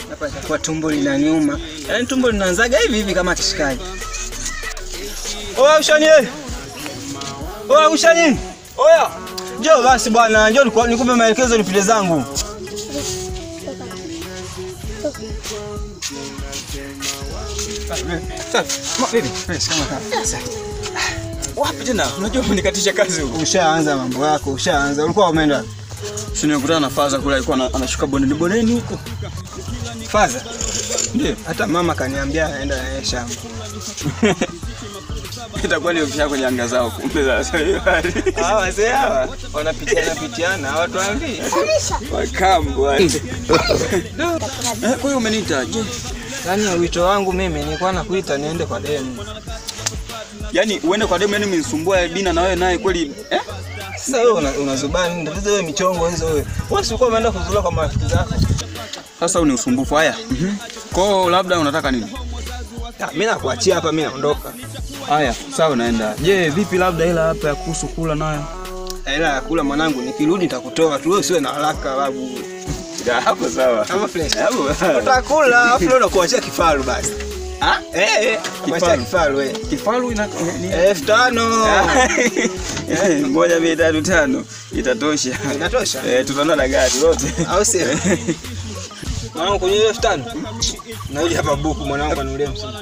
Hapa kwa tumbo linaniuma. Yaani tumbo linaanzaga hivi kama kishikaji. Oya ushani. Oya ushani. Oya. Njoo basi bwana, njoo nikupe maelekezo nipite zangu. Wapi tena? Unajua unikatisha kazi huko. Ushaanza mambo yako, ushaanza. Ulikuwa umeenda? Si nikutana na Faza kule, alikuwa anashuka bondeni huko. Faza? Ndio. Hata mama kaniambia anaenda na shamba. Itakuwa ni ofisi yako nyanga zao kumbe sasa hiyo hali. Wazee hawa wanapitiana watu waambie. Wakambo wale. Kwa hiyo umeniita je? Yaani wito wangu mimi nilikuwa nakuita niende kwa demu. Yaani uende kwa demu, yani umenisumbua Dina na wewe naye kweli Sasa wewe unazubani ndio wewe michongo hizo wewe. Wewe si uko umeenda kuzula kwa marafiki zako. Sasa ni usumbufu haya. Kwa labda unataka nini? Mimi nakuachia hapa, mimi naondoka. Haya, sawa naenda. Je, vipi labda hela hapa ya kuhusu kula nayo? Hela ya kula mwanangu, nikirudi nitakutoa tu, wewe usiwe na haraka babu. Hapo sawa. Hapo fresh. Utakula, afu leo nakuachia kifaru basi. Kuachia kifaru wewe. Kifaru ina 5,000. 1,305 itatosha. Inatosha? Tutaona na gari lote. Au sio? Mwanangu kwenye 5,000. Nauje hapa buku mwanangu anulie msimu.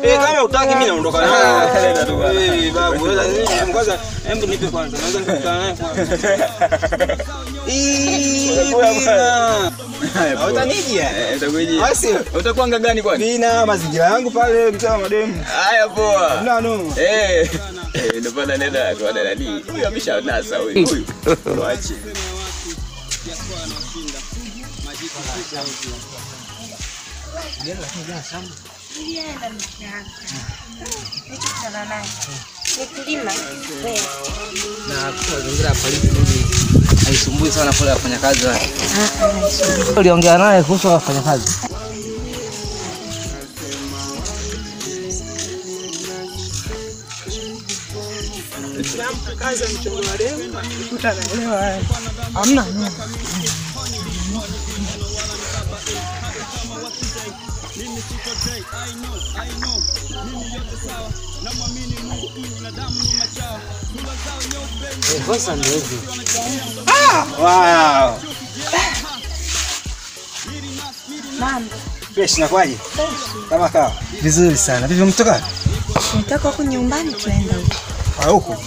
Kama utaki mimi naondoka nayo. Babu, kwanza hebu nipe kwanza. Naweza nikutana naye kwanza. Utanijia? Utakujia. Utakuanga gani kwani? Nina mazingira yangu pale mtaa mademu. Haya poa. No. Ndio bana nenda kwa nani? Huyu ameshanasa huyu. Waache. Na mazingira ya polisi mimi haisumbui sana pale wafanyakazi wake. Uliongea naye kuhusu wafanyakazi? Kazi mchongo wa leo utanaelewa. Hamna. Sasa ndio hivi. Wow. Mambo. Fresh na kwaje? Kama kawa. Vizuri sana. Vipi mtoka? Nitaka huko nyumbani tunaenda huko. Huko?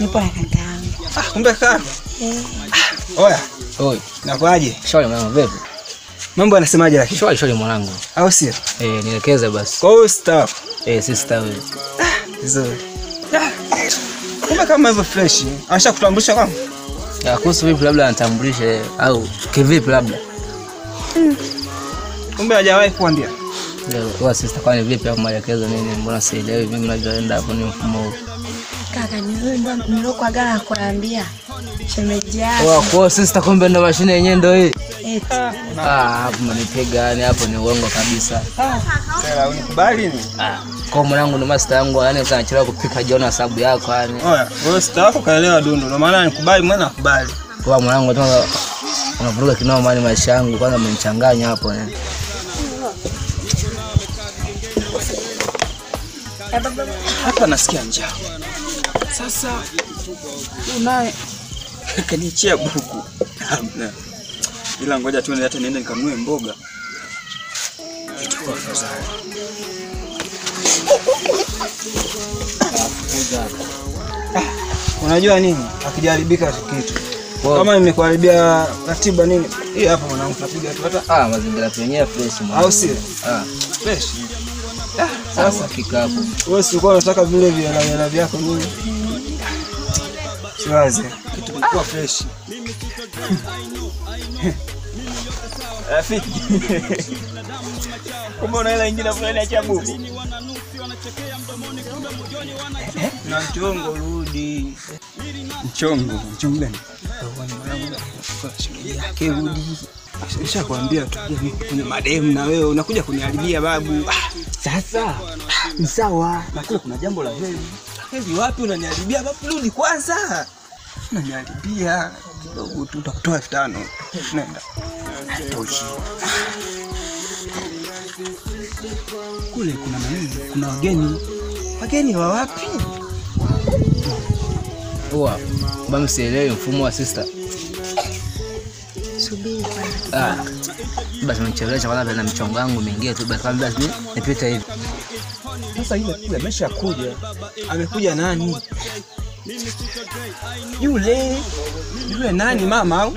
Nipo na kaka yangu. Kumbe kaka. Oya. Oi. Na kwaje? Shwari mwanangu, vipi? Mambo yanasemaje lakini? Shwari mwanangu. Au sio? Nielekeze basi. Kwa hiyo staff. Sister wewe. Vizuri. Kumbe kama hivyo fresh. Anasha kutambulisha kwangu? Kuhusu vipi labda anatambulishe au kivipi labda? Kumbe hajawahi kuambia. Kwa sister kwani vipi hapo maelekezo nini? Mbona sielewi mimi ninavyoenda hapo ni mfumo huu. Kaka ni wewe ndo nilokuwa gala kuambia. Shemeji yako. Kwa sister kumbe ndo mashine yenyewe ndo hii. Hapo mnipiga yani hapo ni uongo kabisa. Sasa unikubali ni? Kwa mwanangu ndo master yangu yani kanachelewa kupika jiona sababu yako yani. Oya, wewe staff kaelewa dundo. Ndio maana nikubali mwana nakubali. Kwa mwanangu tunataka unavuruga kinao mali maisha yangu kwanza umenichanganya hapo yani. Hapa nasikia njaa. Sasa unaye kanichia buku. Hamna. Ila ngoja tu hata niende nikanunue mboga. Itakuwa afadhali. Unajua nini? Akijaribika kitu. Kama nimekuharibia ratiba nini? Hii hapa mwanangu tunapiga tu hata mazingira yenyewe fresh mwanangu. Au sio? Fresh. Sasa kikapo. Wewe si uko unataka vile vile vyako nini? Siwaze. Kitu kilikuwa fresh. Rafiki. Kumbe una hela nyingine fulani ya chabubu. Na mchongo rudi. Mchongo gani? Yake rudi. Nishakwambia tu kwenye mademu na wewe unakuja kuniharibia babu. Sasa ni sawa. Na kule kuna jambo la heri. Heri wapi unaniharibia babu, rudi kwanza. Unaniharibia kidogo tu, utakutoa 5,000. Nenda. Toshi. Kule kuna nani? Kuna wageni. Wageni wa wapi? Bado sielewi mfumo wa sister. Subiri kwanza. Basi nimechelewesha kwanza na michongo yangu mingine tu basi kabla nipite hivi. Sasa ile ameshakuja. Amekuja nani? Yule nani mama au?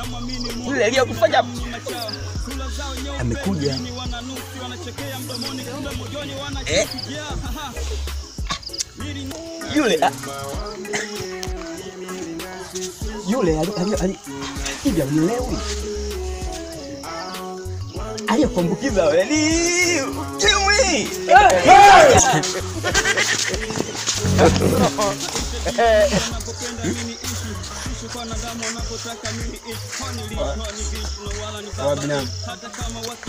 Yule aliyokufanya amekuja. Yule hivi amelewi. Aliyekumbukiza wewe ukimwi. Wabina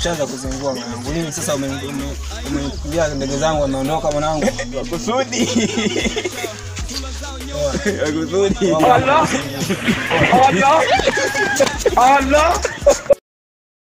shaanza kuzingua mwanangu. Nini sasa umenipigia ndege zangu wameondoka mwanangu? Kusudi. Kusudi. Allah. Allah. Allah.